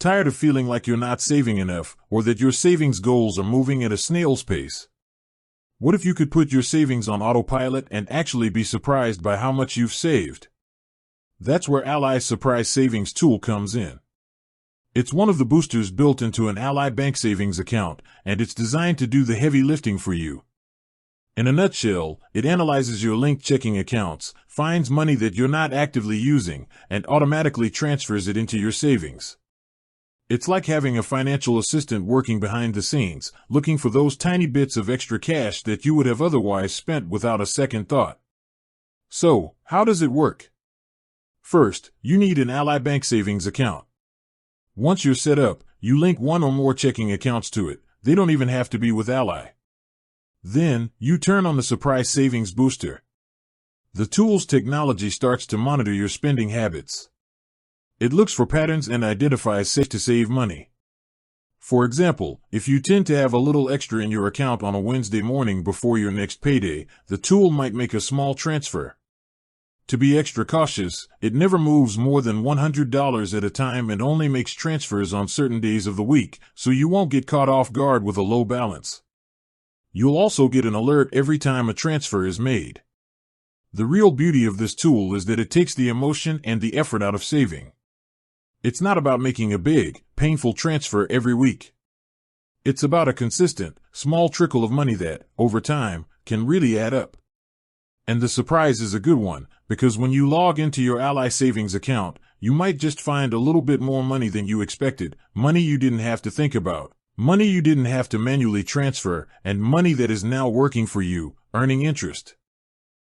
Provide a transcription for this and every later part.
Tired of feeling like you're not saving enough, or that your savings goals are moving at a snail's pace? What if you could put your savings on autopilot and actually be surprised by how much you've saved? That's where Ally's Surprise Savings tool comes in. It's one of the boosters built into an Ally Bank savings account, and it's designed to do the heavy lifting for you. In a nutshell, it analyzes your linked checking accounts, finds money that you're not actively using, and automatically transfers it into your savings. It's like having a financial assistant working behind the scenes, looking for those tiny bits of extra cash that you would have otherwise spent without a second thought. So, how does it work? First, you need an Ally Bank savings account. Once you're set up, you link one or more checking accounts to it. They don't even have to be with Ally. Then, you turn on the Surprise Savings Booster. The tool's technology starts to monitor your spending habits. It looks for patterns and identifies safe to save money. For example, if you tend to have a little extra in your account on a Wednesday morning before your next payday, the tool might make a small transfer. To be extra cautious, it never moves more than $100 at a time and only makes transfers on certain days of the week, so you won't get caught off guard with a low balance. You'll also get an alert every time a transfer is made. The real beauty of this tool is that it takes the emotion and the effort out of saving. It's not about making a big, painful transfer every week. It's about a consistent, small trickle of money that, over time, can really add up. And the surprise is a good one, because when you log into your Ally Savings account, you might just find a little bit more money than you expected, money you didn't have to think about, money you didn't have to manually transfer, and money that is now working for you, earning interest.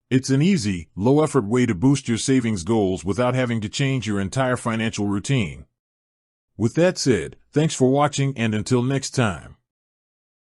It's an easy, low-effort way to boost your savings goals without having to change your entire financial routine. With that said, thanks for watching, and until next time.